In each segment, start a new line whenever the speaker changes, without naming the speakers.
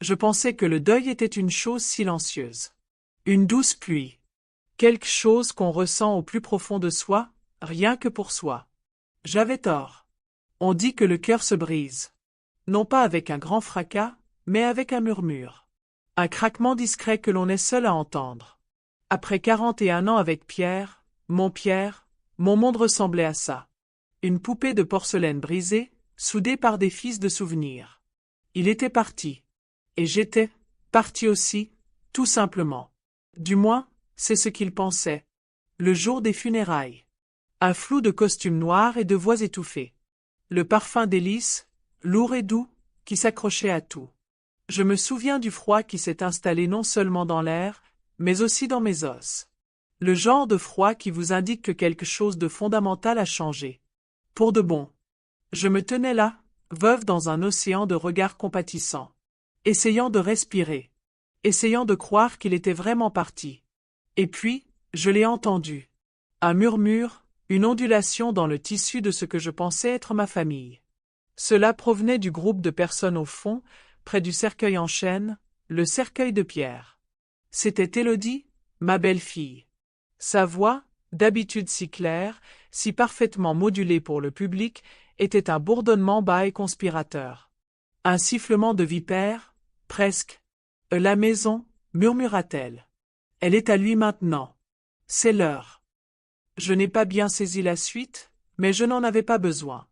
Je pensais que le deuil était une chose silencieuse. Une douce pluie. Quelque chose qu'on ressent au plus profond de soi, rien que pour soi. J'avais tort. On dit que le cœur se brise. Non pas avec un grand fracas, mais avec un murmure. Un craquement discret que l'on est seul à entendre. Après 41 ans avec Pierre, mon monde ressemblait à ça. Une poupée de porcelaine brisée, soudée par des fils de souvenirs. Il était parti. Et j'étais parti aussi, tout simplement. Du moins, c'est ce qu'il pensait. Le jour des funérailles. Un flou de costumes noirs et de voix étouffées. Le parfum d'hélice, lourd et doux, qui s'accrochait à tout. Je me souviens du froid qui s'est installé non seulement dans l'air, mais aussi dans mes os. Le genre de froid qui vous indique que quelque chose de fondamental a changé. Pour de bon. Je me tenais là, veuve dans un océan de regards compatissants. Essayant de respirer. Essayant de croire qu'il était vraiment parti. Et puis, je l'ai entendu. Un murmure, une ondulation dans le tissu de ce que je pensais être ma famille. Cela provenait du groupe de personnes au fond, près du cercueil en chêne, le cercueil de pierre. C'était Élodie, ma belle-fille. Sa voix, d'habitude si claire, si parfaitement modulée pour le public, était un bourdonnement bas et conspirateur. Un sifflement de vipère, presque. La maison, murmura-t-elle. Elle est à lui maintenant. C'est l'heure. Je n'ai pas bien saisi la suite, mais je n'en avais pas besoin.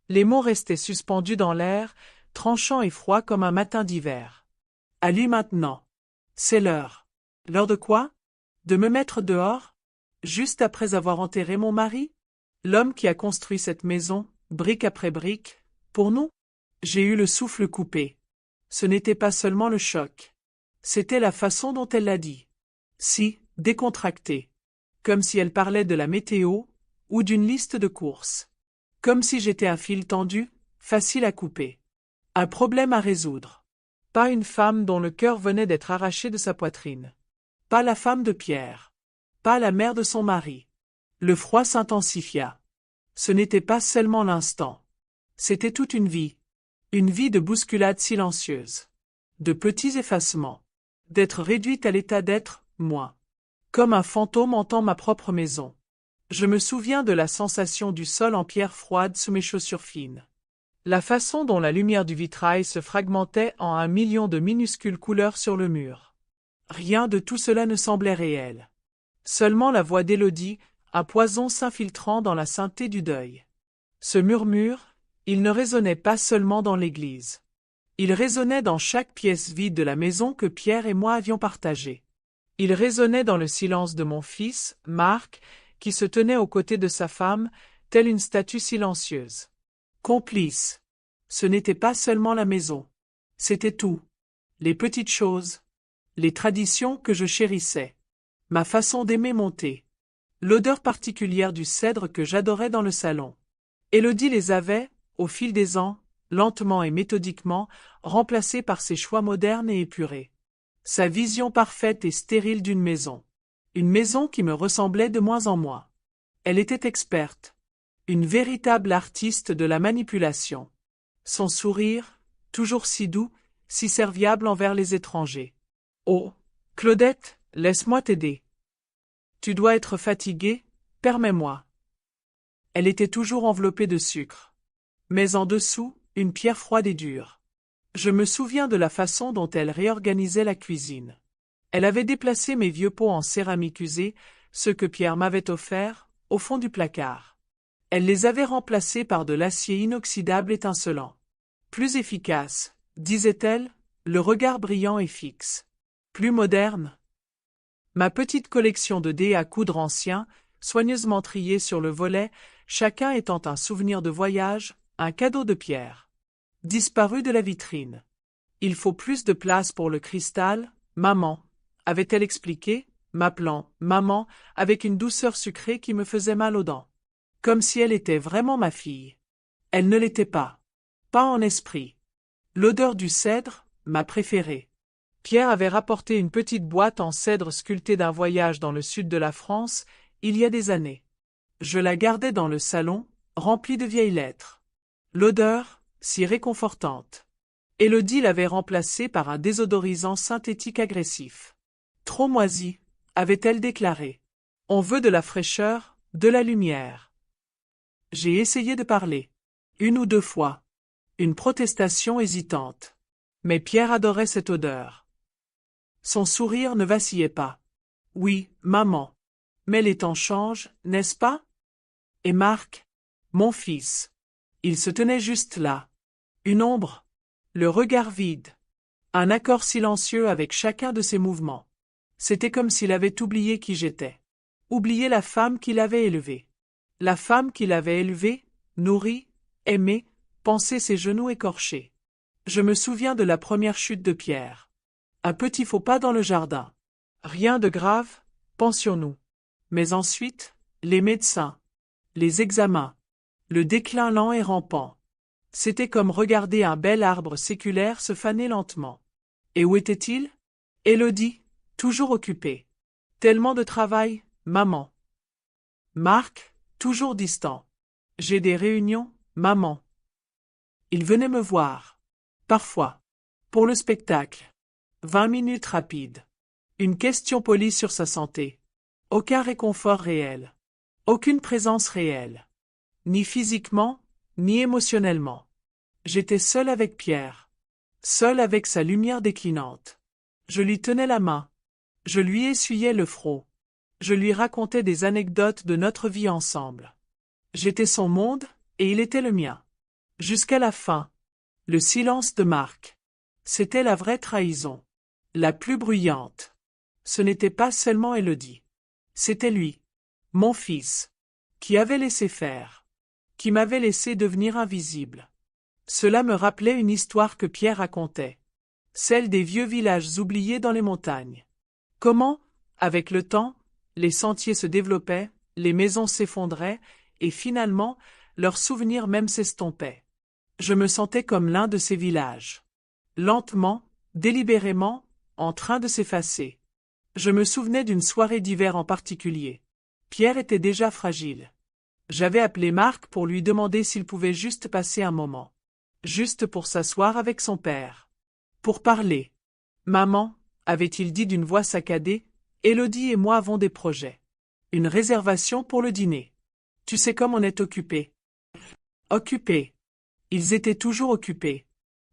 Les mots restaient suspendus dans l'air, tranchants et froids comme un matin d'hiver. À lui maintenant. C'est l'heure. L'heure de quoi? De me mettre dehors? Juste après avoir enterré mon mari? L'homme qui a construit cette maison, brique après brique, pour nous? J'ai eu le souffle coupé. Ce n'était pas seulement le choc. C'était la façon dont elle l'a dit. Si, décontractée. Comme si elle parlait de la météo, ou d'une liste de courses. Comme si j'étais un fil tendu, facile à couper. Un problème à résoudre. Pas une femme dont le cœur venait d'être arraché de sa poitrine. Pas la femme de Pierre. Pas la mère de son mari. Le froid s'intensifia. Ce n'était pas seulement l'instant. C'était toute une vie. Une vie de bousculades silencieuses. De petits effacements. D'être réduite à l'état d'être, moi. Comme un fantôme hantant ma propre maison. Je me souviens de la sensation du sol en pierre froide sous mes chaussures fines. La façon dont la lumière du vitrail se fragmentait en 1 million de minuscules couleurs sur le mur. Rien de tout cela ne semblait réel. Seulement la voix d'Élodie, un poison s'infiltrant dans la sainteté du deuil. Ce murmure, il ne résonnait pas seulement dans l'église. Il résonnait dans chaque pièce vide de la maison que Pierre et moi avions partagée. Il résonnait dans le silence de mon fils, Marc, qui se tenait aux côtés de sa femme, telle une statue silencieuse. Complice. Ce n'était pas seulement la maison. C'était tout. Les petites choses. Les traditions que je chérissais. Ma façon d'aimer monter. L'odeur particulière du cèdre que j'adorais dans le salon. Élodie les avait, au fil des ans, lentement et méthodiquement, remplacés par ses choix modernes et épurés. Sa vision parfaite et stérile d'une maison. Une maison qui me ressemblait de moins en moins. Elle était experte. Une véritable artiste de la manipulation. Son sourire, toujours si doux, si serviable envers les étrangers. Oh, Claudette, laisse-moi t'aider. Tu dois être fatiguée, permets-moi. Elle était toujours enveloppée de sucre. Mais en dessous, une pierre froide et dure. Je me souviens de la façon dont elle réorganisait la cuisine. Elle avait déplacé mes vieux pots en céramique usée, ceux que Pierre m'avait offerts, au fond du placard. Elle les avait remplacés par de l'acier inoxydable étincelant. Plus efficace, disait-elle, le regard brillant et fixe. Plus moderne. Ma petite collection de dés à coudre anciens, soigneusement triés sur le volet, chacun étant un souvenir de voyage, un cadeau de Pierre. Disparu de la vitrine. Il faut plus de place pour le cristal, maman, avait-elle expliqué, m'appelant maman, avec une douceur sucrée qui me faisait mal aux dents. Comme si elle était vraiment ma fille. Elle ne l'était pas. Pas en esprit. L'odeur du cèdre, ma préférée. Pierre avait rapporté une petite boîte en cèdre sculptée d'un voyage dans le sud de la France, il y a des années. Je la gardais dans le salon, remplie de vieilles lettres. L'odeur, si réconfortante. Élodie l'avait remplacé par un désodorisant synthétique agressif. Trop moisi, avait-elle déclaré. On veut de la fraîcheur, de la lumière. J'ai essayé de parler. 1 ou 2 fois. Une protestation hésitante. Mais Pierre adorait cette odeur. Son sourire ne vacillait pas. Oui, maman. Mais les temps changent, n'est-ce pas? Et Marc? Mon fils. Il se tenait juste là. Une ombre. Le regard vide. Un accord silencieux avec chacun de ses mouvements. C'était comme s'il avait oublié qui j'étais. Oublié la femme qu'il avait élevée. La femme qu'il avait élevée, nourrie, aimée, pensait ses genoux écorchés. Je me souviens de la première chute de Pierre. Un petit faux pas dans le jardin. Rien de grave, pensions-nous. Mais ensuite, les médecins. Les examens. Le déclin lent et rampant. C'était comme regarder un bel arbre séculaire se faner lentement. Et où était-il? Élodie, toujours occupée. Tellement de travail, maman. Marc, toujours distant. J'ai des réunions, maman. Il venait me voir. Parfois. Pour le spectacle. 20 minutes rapides. Une question polie sur sa santé. Aucun réconfort réel. Aucune présence réelle. Ni physiquement, ni émotionnellement. J'étais seul avec Pierre. Seul avec sa lumière déclinante. Je lui tenais la main. Je lui essuyais le front. Je lui racontais des anecdotes de notre vie ensemble. J'étais son monde, et il était le mien. Jusqu'à la fin. Le silence de Marc. C'était la vraie trahison. La plus bruyante. Ce n'était pas seulement Élodie. C'était lui. Mon fils. Qui avait laissé faire. Qui m'avait laissé devenir invisible. Cela me rappelait une histoire que Pierre racontait. Celle des vieux villages oubliés dans les montagnes. Comment, avec le temps, les sentiers se développaient, les maisons s'effondraient, et finalement, leurs souvenirs même s'estompaient. Je me sentais comme l'un de ces villages. Lentement, délibérément, en train de s'effacer. Je me souvenais d'une soirée d'hiver en particulier. Pierre était déjà fragile. J'avais appelé Marc pour lui demander s'il pouvait juste passer un moment. Juste pour s'asseoir avec son père. Pour parler. Maman, avait-il dit d'une voix saccadée, Élodie et moi avons des projets. Une réservation pour le dîner. Tu sais comme on est occupé. Occupé. Ils étaient toujours occupés.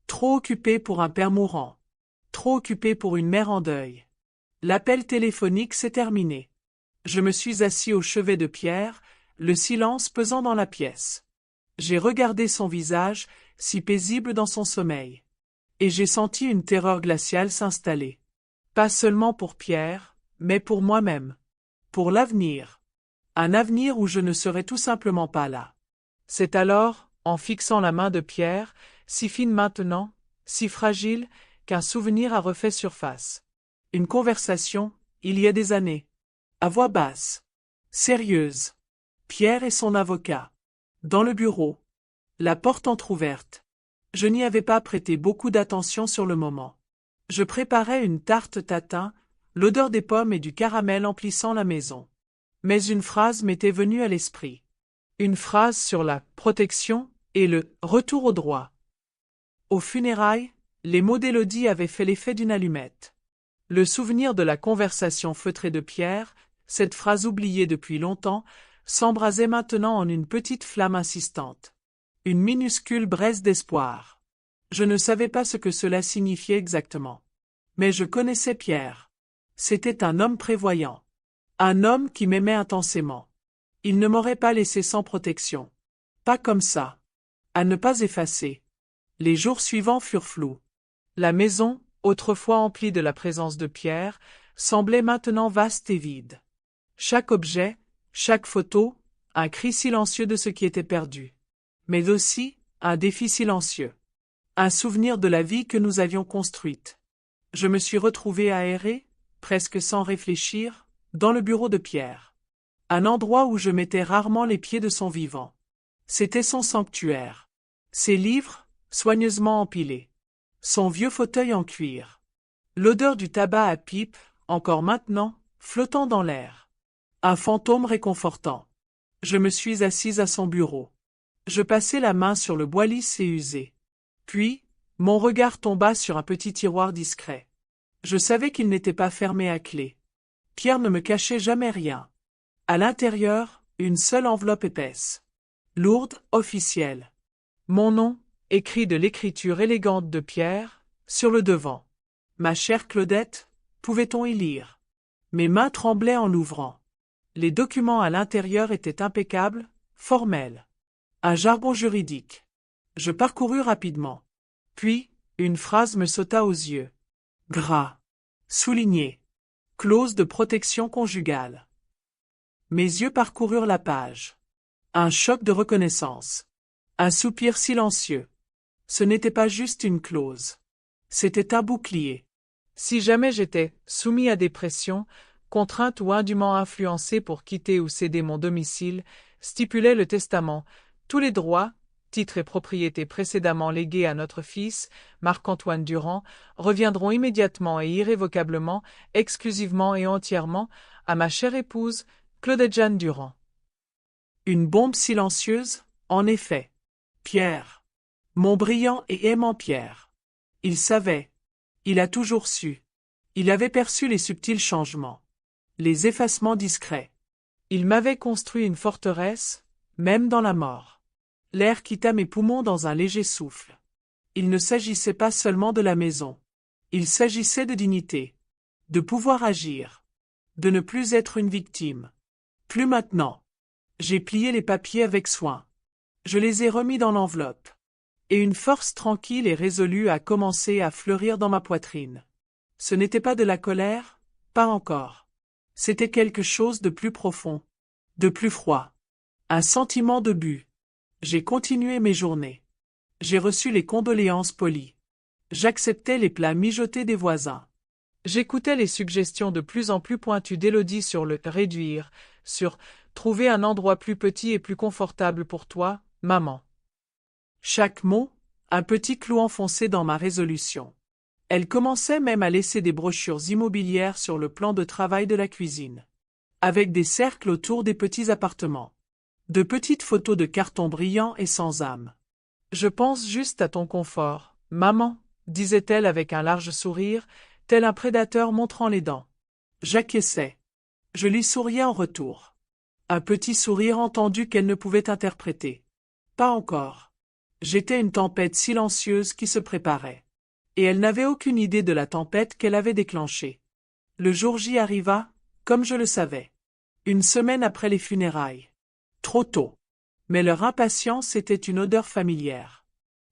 Trop occupés pour un père mourant. Trop occupés pour une mère en deuil. L'appel téléphonique s'est terminé. Je me suis assis au chevet de Pierre, le silence pesant dans la pièce. J'ai regardé son visage, si paisible dans son sommeil. Et j'ai senti une terreur glaciale s'installer. Pas seulement pour Pierre, mais pour moi-même. Pour l'avenir. Un avenir où je ne serai tout simplement pas là. C'est alors, en fixant la main de Pierre, si fine maintenant, si fragile, qu'un souvenir a refait surface. Une conversation, il y a des années. À voix basse. Sérieuse. Pierre et son avocat. Dans le bureau. La porte entr'ouverte. Je n'y avais pas prêté beaucoup d'attention sur le moment. Je préparais une tarte tatin, l'odeur des pommes et du caramel emplissant la maison. Mais une phrase m'était venue à l'esprit. Une phrase sur la protection et le retour au droit. Aux funérailles, les mots d'Élodie avaient fait l'effet d'une allumette. Le souvenir de la conversation feutrée de Pierre, cette phrase oubliée depuis longtemps, s'embrasait maintenant en une petite flamme insistante. Une minuscule braise d'espoir. Je ne savais pas ce que cela signifiait exactement. Mais je connaissais Pierre. C'était un homme prévoyant. Un homme qui m'aimait intensément. Il ne m'aurait pas laissé sans protection. Pas comme ça. À ne pas effacer. Les jours suivants furent flous. La maison, autrefois emplie de la présence de Pierre, semblait maintenant vaste et vide. Chaque objet, chaque photo, un cri silencieux de ce qui était perdu. Mais aussi, un défi silencieux. Un souvenir de la vie que nous avions construite. Je me suis retrouvé aéré, presque sans réfléchir, dans le bureau de Pierre. Un endroit où je mettais rarement les pieds de son vivant. C'était son sanctuaire. Ses livres, soigneusement empilés. Son vieux fauteuil en cuir. L'odeur du tabac à pipe, encore maintenant, flottant dans l'air. Un fantôme réconfortant. Je me suis assise à son bureau. Je passai la main sur le bois lisse et usé. Puis, Mon regard tomba sur un petit tiroir discret. Je savais qu'il n'était pas fermé à clé. Pierre ne me cachait jamais rien. À l'intérieur, une seule enveloppe épaisse. Lourde, officielle. Mon nom, écrit de l'écriture élégante de Pierre, sur le devant. Ma chère Claudette, pouvait-on y lire? Mes mains tremblaient en l'ouvrant. Les documents à l'intérieur étaient impeccables, formels. Un jargon juridique. Je parcourus rapidement. Puis, une phrase me sauta aux yeux. Gras. Souligné. Clause de protection conjugale. Mes yeux parcoururent la page. Un choc de reconnaissance. Un soupir silencieux. Ce n'était pas juste une clause. C'était un bouclier. Si jamais j'étais soumis à des pressions, contrainte ou indûment influencé pour quitter ou céder mon domicile, stipulait le testament, tous les droits, titres et propriétés précédemment légués à notre fils, Marc-Antoine Durand, reviendront immédiatement et irrévocablement, exclusivement et entièrement, à ma chère épouse, Claudette-Jeanne Durand. Une bombe silencieuse, en effet. Pierre. Mon brillant et aimant Pierre. Il savait. Il a toujours su. Il avait perçu les subtils changements. Les effacements discrets. Il m'avait construit une forteresse, même dans la mort. L'air quitta mes poumons dans un léger souffle. Il ne s'agissait pas seulement de la maison. Il s'agissait de dignité. De pouvoir agir. De ne plus être une victime. Plus maintenant. J'ai plié les papiers avec soin. Je les ai remis dans l'enveloppe. Et une force tranquille et résolue a commencé à fleurir dans ma poitrine. Ce n'était pas de la colère, pas encore. C'était quelque chose de plus profond, de plus froid. Un sentiment de but. J'ai continué mes journées. J'ai reçu les condoléances polies. J'acceptais les plats mijotés des voisins. J'écoutais les suggestions de plus en plus pointues d'Élodie sur le réduire, sur trouver un endroit plus petit et plus confortable pour toi, maman. Chaque mot, un petit clou enfoncé dans ma résolution. Elle commençait même à laisser des brochures immobilières sur le plan de travail de la cuisine. Avec des cercles autour des petits appartements. De petites photos de carton brillants et sans âme. Je pense juste à ton confort, maman, disait-elle avec un large sourire, tel un prédateur montrant les dents. J'acquiesçais. Je lui souriais en retour. Un petit sourire entendu qu'elle ne pouvait interpréter. Pas encore. J'étais une tempête silencieuse qui se préparait. Et elle n'avait aucune idée de la tempête qu'elle avait déclenchée. Le jour J arriva, comme je le savais. Une semaine après les funérailles. Trop tôt. Mais leur impatience était une odeur familière.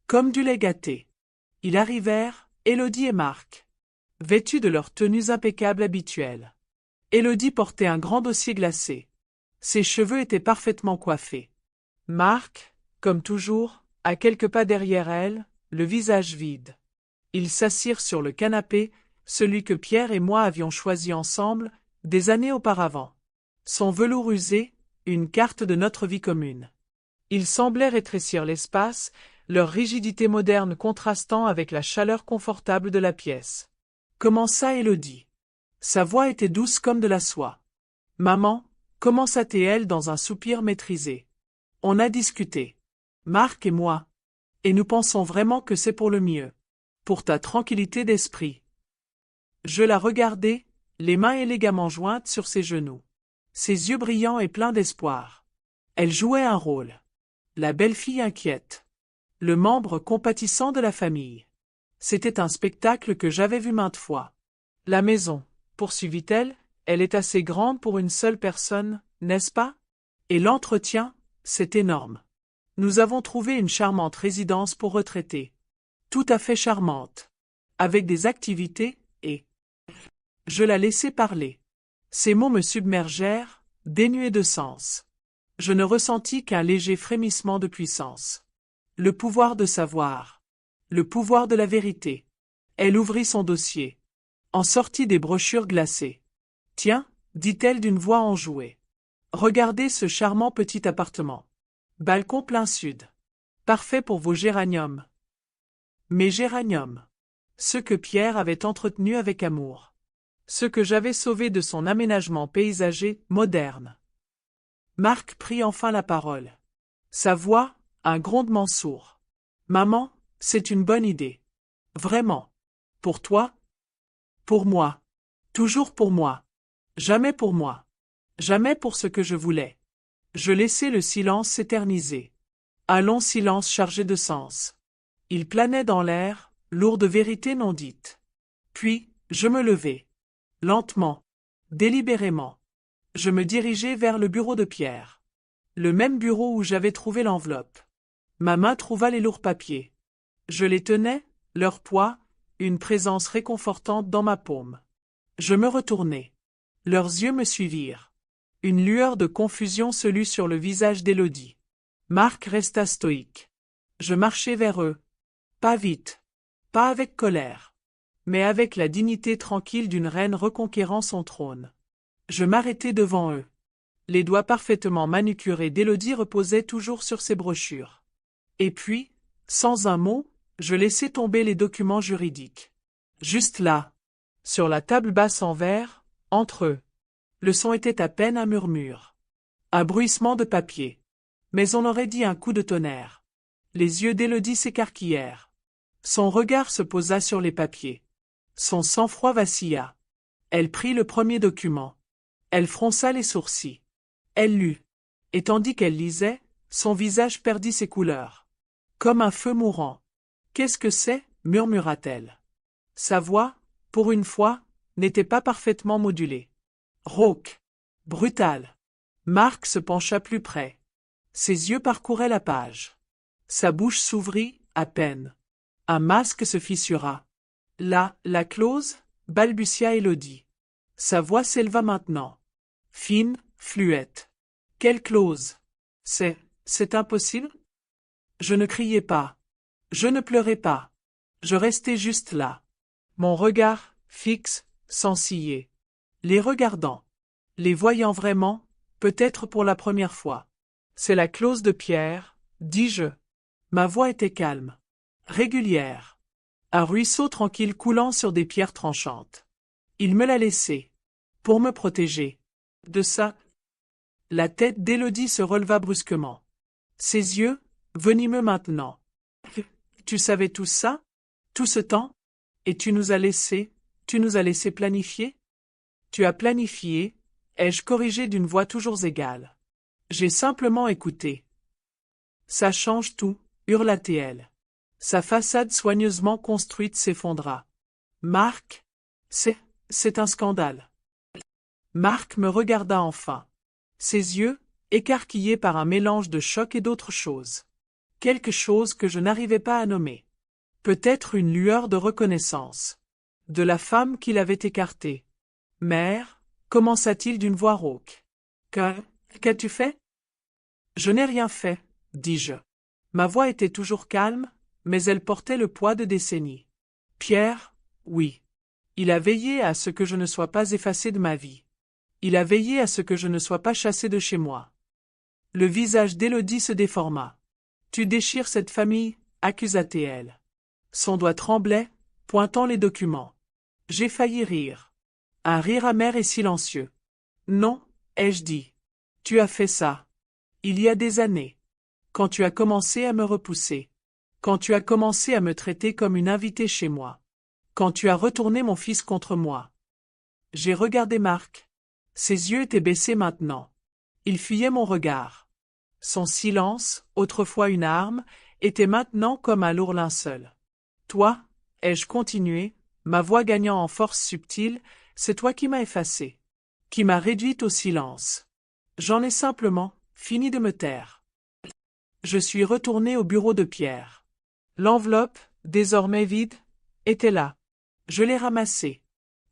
Comme du lait gâté. Ils arrivèrent, Élodie et Marc. Vêtus de leurs tenues impeccables habituelles. Élodie portait un grand dossier glacé. Ses cheveux étaient parfaitement coiffés. Marc, comme toujours, à quelques pas derrière elle, le visage vide. Ils s'assirent sur le canapé, celui que Pierre et moi avions choisi ensemble, des années auparavant. Son velours usé, une carte de notre vie commune. Ils semblaient rétrécir l'espace, leur rigidité moderne contrastant avec la chaleur confortable de la pièce. Commença Élodie. Sa voix était douce comme de la soie. Maman, commença-t-elle dans un soupir maîtrisé. On a discuté. Marc et moi. Et nous pensons vraiment que c'est pour le mieux. Pour ta tranquillité d'esprit. Je la regardai, les mains élégamment jointes sur ses genoux. Ses yeux brillants et pleins d'espoir. Elle jouait un rôle. La belle-fille inquiète. Le membre compatissant de la famille. C'était un spectacle que j'avais vu maintes fois. La maison, poursuivit-elle, elle est assez grande pour une seule personne, n'est-ce pas? Et l'entretien, c'est énorme. Nous avons trouvé une charmante résidence pour retraités. Tout à fait charmante. Avec des activités, et... Je la laissai parler. Ces mots me submergèrent, dénués de sens. Je ne ressentis qu'un léger frémissement de puissance. Le pouvoir de savoir. Le pouvoir de la vérité. Elle ouvrit son dossier. En sortit des brochures glacées. Tiens, dit-elle d'une voix enjouée. Regardez ce charmant petit appartement. Balcon plein sud. Parfait pour vos géraniums. Mes géraniums. Ceux que Pierre avait entretenus avec amour. Ceux que j'avais sauvés de son aménagement paysager, moderne. Marc prit enfin la parole. Sa voix, un grondement sourd. Maman, c'est une bonne idée. Vraiment. Pour toi? Pour moi. Toujours pour moi. Jamais pour moi. Jamais pour ce que je voulais. Je laissai le silence s'éterniser. Un long silence chargé de sens. Il planait dans l'air, lourd de vérités non dites. Puis, je me levai. Lentement. Délibérément. Je me dirigeai vers le bureau de Pierre. Le même bureau où j'avais trouvé l'enveloppe. Ma main trouva les lourds papiers. Je les tenais, leur poids, une présence réconfortante dans ma paume. Je me retournai. Leurs yeux me suivirent. Une lueur de confusion se lut sur le visage d'Élodie. Marc resta stoïque. Je marchai vers eux. Pas vite. Pas avec colère. Mais avec la dignité tranquille d'une reine reconquérant son trône. Je m'arrêtai devant eux. Les doigts parfaitement manucurés d'Élodie reposaient toujours sur ses brochures. Et puis, sans un mot, je laissai tomber les documents juridiques. Juste là, sur la table basse en verre, entre eux. Le son était à peine un murmure. Un bruissement de papier. Mais on aurait dit un coup de tonnerre. Les yeux d'Élodie s'écarquillèrent. Son regard se posa sur les papiers. Son sang-froid vacilla. Elle prit le premier document. Elle fronça les sourcils. Elle lut. Et tandis qu'elle lisait, son visage perdit ses couleurs. Comme un feu mourant. « Qu'est-ce que c'est » murmura-t-elle. Sa voix, pour une fois, n'était pas parfaitement modulée. Rauque. Brutale. Marc se pencha plus près. Ses yeux parcouraient la page. Sa bouche s'ouvrit, à peine. Un masque se fissura. La clause, balbutia Élodie. Sa voix s'éleva maintenant. Fine, fluette. Quelle clause? C'est impossible? Je ne criais pas. Je ne pleurais pas. Je restais juste là. Mon regard, fixe, sans ciller. Les regardant. Les voyant vraiment, peut-être pour la première fois. C'est la clause de Pierre, dis-je. Ma voix était calme. Régulière. Un ruisseau tranquille coulant sur des pierres tranchantes. Il me l'a laissé. Pour me protéger. De ça. La tête d'Élodie se releva brusquement. Ses yeux, venimeux maintenant. Tu savais tout ça? Tout ce temps? Et tu nous as laissé planifier? Tu as planifié, ai-je corrigé d'une voix toujours égale. J'ai simplement écouté. Ça change tout, hurla-t-elle. Sa façade soigneusement construite s'effondra. Marc? C'est un scandale. Marc me regarda enfin. Ses yeux, écarquillés par un mélange de choc et d'autre chose. Quelque chose que je n'arrivais pas à nommer. Peut-être une lueur de reconnaissance. De la femme qui l'avait écarté. Mère, commença-t-il d'une voix rauque. Qu'as-tu fait? Je n'ai rien fait, dis-je. Ma voix était toujours calme, mais elle portait le poids de décennies. Pierre, oui. Il a veillé à ce que je ne sois pas effacé de ma vie. Il a veillé à ce que je ne sois pas chassé de chez moi. Le visage d'Élodie se déforma. Tu déchires cette famille, accusa-t-elle. Son doigt tremblait, pointant les documents. J'ai failli rire. Un rire amer et silencieux. Non, ai-je dit. Tu as fait ça. Il y a des années. Quand tu as commencé à me repousser. Quand tu as commencé à me traiter comme une invitée chez moi. Quand tu as retourné mon fils contre moi. J'ai regardé Marc. Ses yeux étaient baissés maintenant. Il fuyait mon regard. Son silence, autrefois une arme, était maintenant comme un lourd linceul. Toi, ai-je continué, ma voix gagnant en force subtile, c'est toi qui m'as effacé. Qui m'as réduite au silence. J'en ai simplement fini de me taire. Je suis retourné au bureau de Pierre. L'enveloppe, désormais vide, était là. Je l'ai ramassée.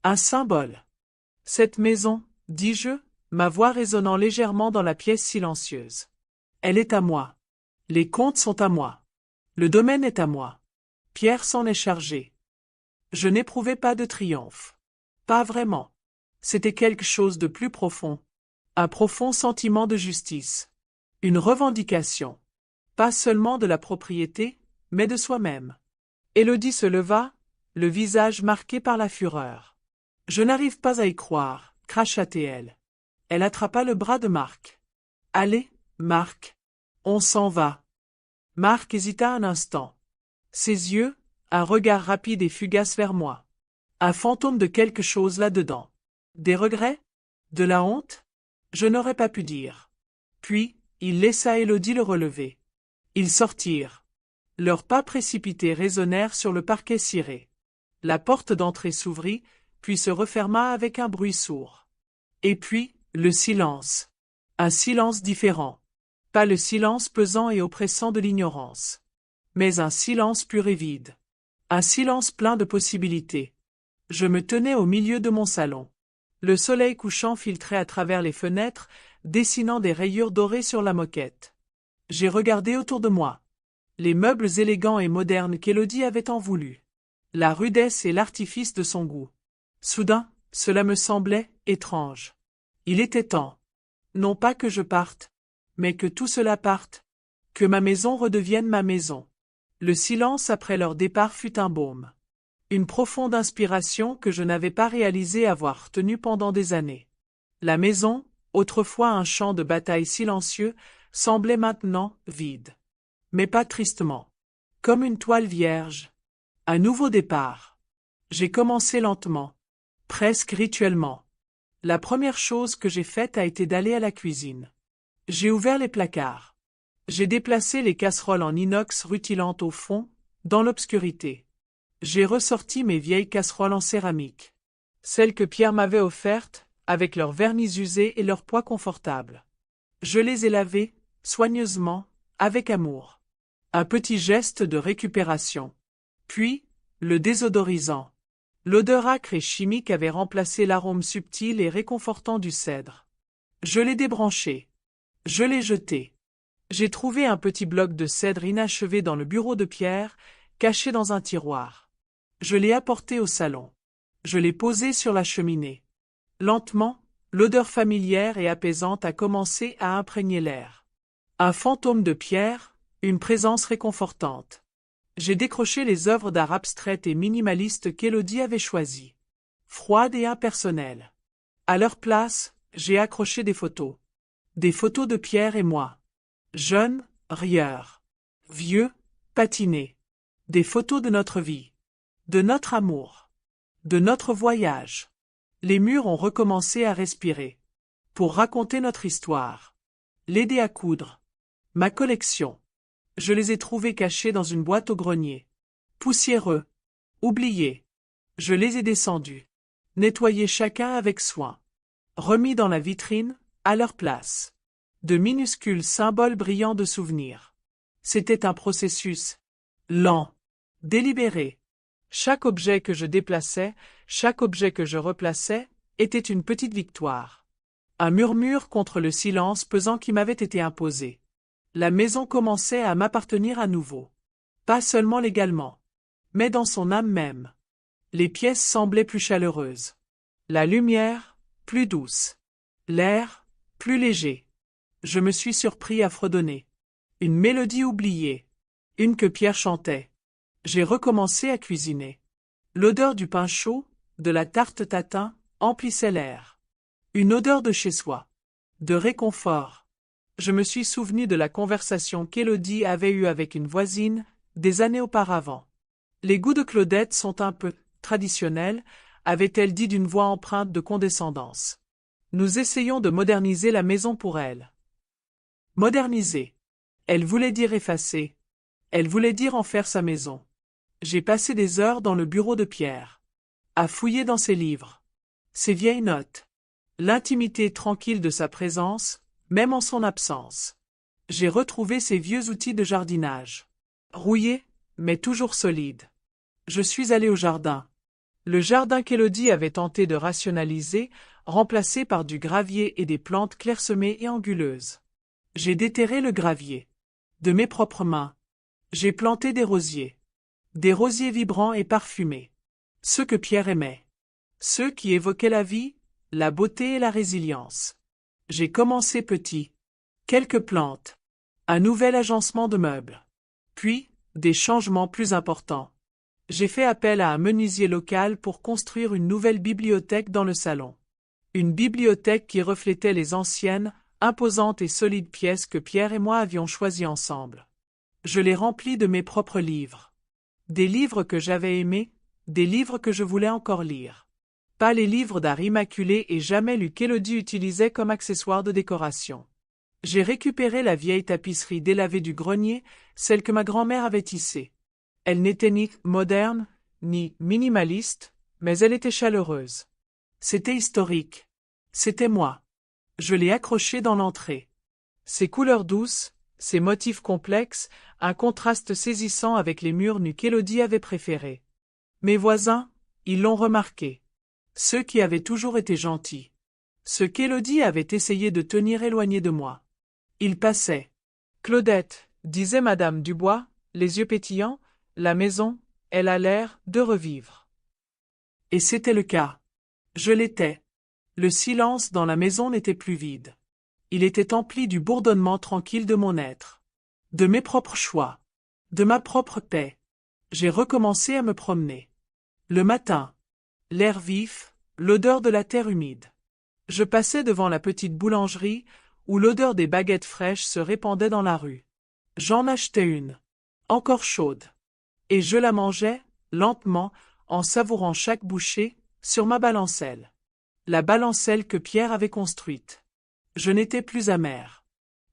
Un symbole. Cette maison, dis-je, ma voix résonnant légèrement dans la pièce silencieuse. Elle est à moi. Les comptes sont à moi. Le domaine est à moi. Pierre s'en est chargé. Je n'éprouvais pas de triomphe. Pas vraiment. C'était quelque chose de plus profond. Un profond sentiment de justice. Une revendication. Pas seulement de la propriété, mais de soi-même. Élodie se leva, le visage marqué par la fureur. Je n'arrive pas à y croire, cracha-t-elle. Elle attrapa le bras de Marc. Allez, Marc. On s'en va. Marc hésita un instant. Ses yeux, Un regard rapide et fugace vers moi. Un fantôme de quelque chose là-dedans. Des regrets? De la honte? Je n'aurais pas pu dire. Puis, il laissa Élodie le relever. Ils sortirent. Leurs pas précipités résonnèrent sur le parquet ciré. La porte d'entrée s'ouvrit, puis se referma avec un bruit sourd. Et puis, le silence. Un silence différent. Pas le silence pesant et oppressant de l'ignorance. Mais un silence pur et vide. Un silence plein de possibilités. Je me tenais au milieu de mon salon. Le soleil couchant filtrait à travers les fenêtres, dessinant des rayures dorées sur la moquette. J'ai regardé autour de moi. Les meubles élégants et modernes qu'Élodie avait tant voulu. La rudesse et l'artifice de son goût. Soudain, cela me semblait étrange. Il était temps. Non pas que je parte, mais que tout cela parte. Que ma maison redevienne ma maison. Le silence après leur départ fut un baume. Une profonde inspiration que je n'avais pas réalisé avoir tenue pendant des années. La maison, autrefois un champ de bataille silencieux, semblait maintenant vide. Mais pas tristement. Comme une toile vierge. Un nouveau départ. J'ai commencé lentement. Presque rituellement. La première chose que j'ai faite a été d'aller à la cuisine. J'ai ouvert les placards. J'ai déplacé les casseroles en inox rutilantes au fond, dans l'obscurité. J'ai ressorti mes vieilles casseroles en céramique. Celles que Pierre m'avait offertes, avec leurs vernis usés et leur poids confortable. Je les ai lavées, soigneusement, avec amour. Un petit geste de récupération. Puis, le désodorisant. L'odeur âcre et chimique avait remplacé l'arôme subtil et réconfortant du cèdre. Je l'ai débranché. Je l'ai jeté. J'ai trouvé un petit bloc de cèdre inachevé dans le bureau de Pierre, caché dans un tiroir. Je l'ai apporté au salon. Je l'ai posé sur la cheminée. Lentement, l'odeur familière et apaisante a commencé à imprégner l'air. Un fantôme de Pierre, une présence réconfortante. J'ai décroché les œuvres d'art abstraites et minimalistes qu'Élodie avait choisies. Froides et impersonnelles. À leur place, j'ai accroché des photos. Des photos de Pierre et moi. Jeunes, rieurs. Vieux, patinés. Des photos de notre vie. De notre amour. De notre voyage. Les murs ont recommencé à respirer. Pour raconter notre histoire. L'aider à coudre. Ma collection. Je les ai trouvés cachés dans une boîte au grenier. Poussiéreux. Oubliés. Je les ai descendus. Nettoyés chacun avec soin. Remis dans la vitrine, à leur place. De minuscules symboles brillants de souvenirs. C'était un processus. Lent. Délibéré. Chaque objet que je déplaçais, chaque objet que je replaçais, était une petite victoire. Un murmure contre le silence pesant qui m'avait été imposé. La maison commençait à m'appartenir à nouveau. Pas seulement légalement, mais dans son âme même. Les pièces semblaient plus chaleureuses. La lumière, plus douce. L'air, plus léger. Je me suis surpris à fredonner. Une mélodie oubliée. Une que Pierre chantait. J'ai recommencé à cuisiner. L'odeur du pain chaud, de la tarte tatin, emplissait l'air. Une odeur de chez soi. De réconfort. Je me suis souvenu de la conversation qu'Élodie avait eue avec une voisine, des années auparavant. Les goûts de Claudette sont un peu traditionnels, avait-elle dit d'une voix empreinte de condescendance. Nous essayons de moderniser la maison pour elle. Moderniser. Elle voulait dire effacer. Elle voulait dire en faire sa maison. J'ai passé des heures dans le bureau de Pierre. À fouiller dans ses livres. Ses vieilles notes. L'intimité tranquille de sa présence, même en son absence. J'ai retrouvé ses vieux outils de jardinage. Rouillés, mais toujours solides. Je suis allé au jardin. Le jardin qu'Élodie avait tenté de rationaliser, remplacé par du gravier et des plantes clairsemées et anguleuses. J'ai déterré le gravier. De mes propres mains. J'ai planté des rosiers. Des rosiers vibrants et parfumés. Ceux que Pierre aimait. Ceux qui évoquaient la vie, la beauté et la résilience. J'ai commencé petit. Quelques plantes. Un nouvel agencement de meubles. Puis, des changements plus importants. J'ai fait appel à un menuisier local pour construire une nouvelle bibliothèque dans le salon. Une bibliothèque qui reflétait les anciennes, imposantes et solides pièces que Pierre et moi avions choisies ensemble. Je l'ai remplie de mes propres livres. Des livres que j'avais aimés, des livres que je voulais encore lire. Pas les livres d'art immaculé et jamais lu qu'Élodie utilisait comme accessoire de décoration. J'ai récupéré la vieille tapisserie délavée du grenier, celle que ma grand-mère avait tissée. Elle n'était ni moderne, ni minimaliste, mais elle était chaleureuse. C'était historique. C'était moi. Je l'ai accrochée dans l'entrée. Ses couleurs douces, ses motifs complexes, un contraste saisissant avec les murs nus qu'Élodie avait préférés. Mes voisins, ils l'ont remarqué. Ceux qui avaient toujours été gentils. Ceux qu'Élodie avait essayé de tenir éloignés de moi. Ils passaient. Claudette, disait madame Dubois, les yeux pétillants, la maison, elle a l'air de revivre. Et c'était le cas. Je l'étais. Le silence dans la maison n'était plus vide. Il était empli du bourdonnement tranquille de mon être. De mes propres choix. De ma propre paix. J'ai recommencé à me promener. Le matin. L'air vif, l'odeur de la terre humide. Je passais devant la petite boulangerie, où l'odeur des baguettes fraîches se répandait dans la rue. J'en achetai une. Encore chaude. Et je la mangeais, lentement, en savourant chaque bouchée, sur ma balancelle. La balancelle que Pierre avait construite. Je n'étais plus amère.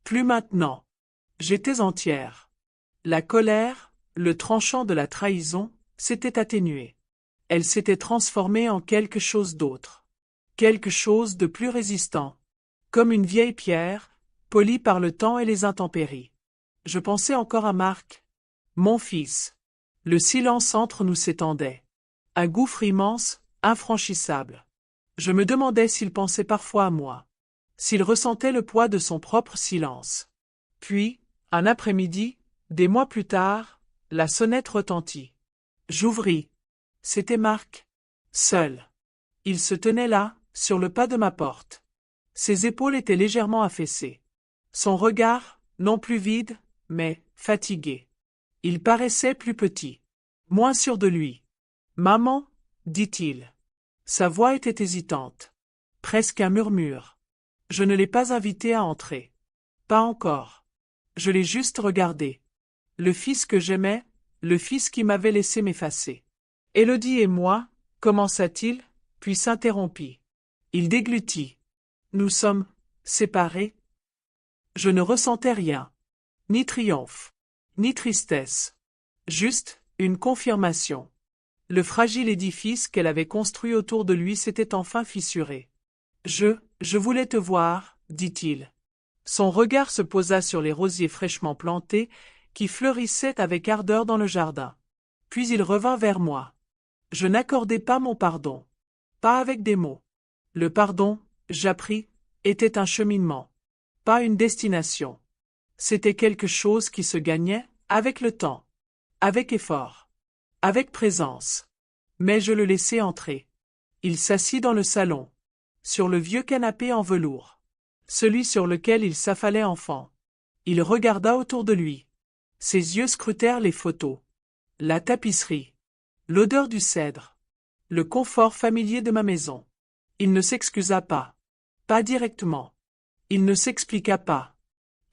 Plus maintenant. J'étais entière. La colère, le tranchant de la trahison, s'était atténué. Elle s'était transformée en quelque chose d'autre. Quelque chose de plus résistant. Comme une vieille pierre, polie par le temps et les intempéries. Je pensais encore à Marc. Mon fils. Le silence entre nous s'étendait. Un gouffre immense, infranchissable. Je me demandais s'il pensait parfois à moi. S'il ressentait le poids de son propre silence. Puis, un après-midi, des mois plus tard, la sonnette retentit. J'ouvris. C'était Marc. Seul. Il se tenait là, sur le pas de ma porte. Ses épaules étaient légèrement affaissées. Son regard, non plus vide, mais fatigué. Il paraissait plus petit. Moins sûr de lui. Maman, dit-il. Sa voix était hésitante. Presque un murmure. Je ne l'ai pas invité à entrer. Pas encore. Je l'ai juste regardé. Le fils que j'aimais, le fils qui m'avait laissé m'effacer. Élodie et moi, commença-t-il, puis s'interrompit. Il déglutit. Nous sommes séparés. Je ne ressentais rien. Ni triomphe. Ni tristesse. Juste une confirmation. Le fragile édifice qu'elle avait construit autour de lui s'était enfin fissuré. Je voulais te voir, dit-il. Son regard se posa sur les rosiers fraîchement plantés, qui fleurissaient avec ardeur dans le jardin. Puis il revint vers moi. Je n'accordai pas mon pardon. Pas avec des mots. Le pardon, j'appris, était un cheminement. Pas une destination. C'était quelque chose qui se gagnait, avec le temps. Avec effort. Avec présence. Mais je le laissai entrer. Il s'assit dans le salon. Sur le vieux canapé en velours. Celui sur lequel il s'affalait enfant. Il regarda autour de lui. Ses yeux scrutèrent les photos. La tapisserie. L'odeur du cèdre. Le confort familier de ma maison. Il ne s'excusa pas. Pas directement. Il ne s'expliqua pas.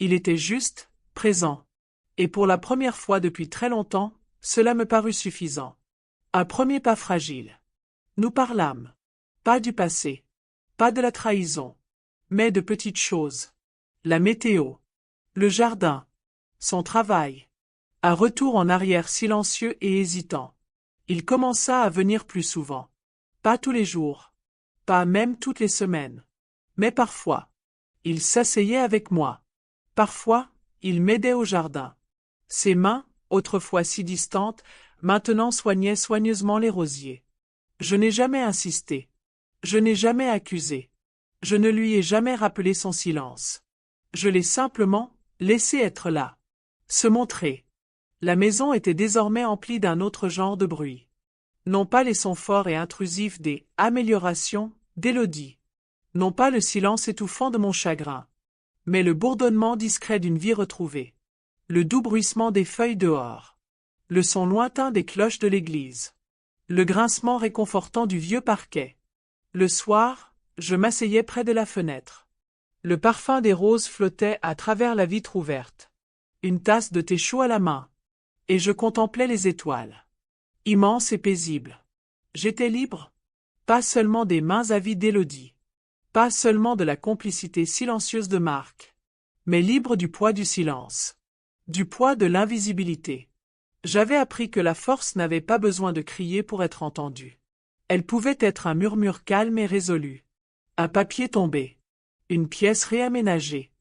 Il était juste, présent. Et pour la première fois depuis très longtemps, cela me parut suffisant. Un premier pas fragile. Nous parlâmes. Pas du passé. Pas de la trahison. Mais de petites choses. La météo. Le jardin. Son travail. Un retour en arrière silencieux et hésitant. Il commença à venir plus souvent. Pas tous les jours. Pas même toutes les semaines. Mais parfois. Il s'asseyait avec moi. Parfois, il m'aidait au jardin. Ses mains, autrefois si distantes, maintenant soignaient soigneusement les rosiers. Je n'ai jamais insisté. Je n'ai jamais accusé. Je ne lui ai jamais rappelé son silence. Je l'ai simplement laissé être là. Se montrer. La maison était désormais emplie d'un autre genre de bruit. Non pas les sons forts et intrusifs des « améliorations » d'Élodie. Non pas le silence étouffant de mon chagrin. Mais le bourdonnement discret d'une vie retrouvée. Le doux bruissement des feuilles dehors. Le son lointain des cloches de l'église. Le grincement réconfortant du vieux parquet. Le soir, je m'asseyais près de la fenêtre. Le parfum des roses flottait à travers la vitre ouverte. Une tasse de thé chaud à la main. Et je contemplais les étoiles. immense et paisible. J'étais libre. Pas seulement des mains avides d'Élodie. Pas seulement de la complicité silencieuse de Marc. Mais libre du poids du silence. Du poids de l'invisibilité. J'avais appris que la force n'avait pas besoin de crier pour être entendue. Elle pouvait être un murmure calme et résolu. Un papier tombé. Une pièce réaménagée.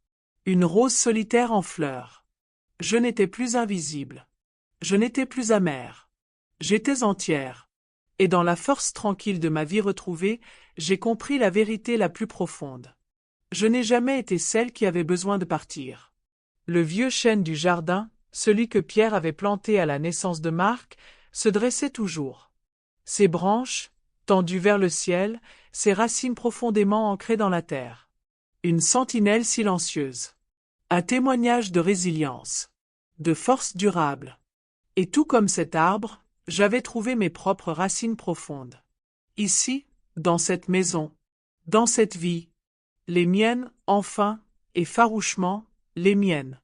Une rose solitaire en fleurs. Je n'étais plus invisible. Je n'étais plus amère. J'étais entière. Et dans la force tranquille de ma vie retrouvée, j'ai compris la vérité la plus profonde. Je n'ai jamais été celle qui avait besoin de partir. Le vieux chêne du jardin, celui que Pierre avait planté à la naissance de Marc, se dressait toujours. Ses branches, tendues vers le ciel, ses racines profondément ancrées dans la terre. Une sentinelle silencieuse. Un témoignage de résilience. De force durable. Et tout comme cet arbre, j'avais trouvé mes propres racines profondes. Ici, dans cette maison, dans cette vie. Les miennes, enfin, et farouchement, les miennes.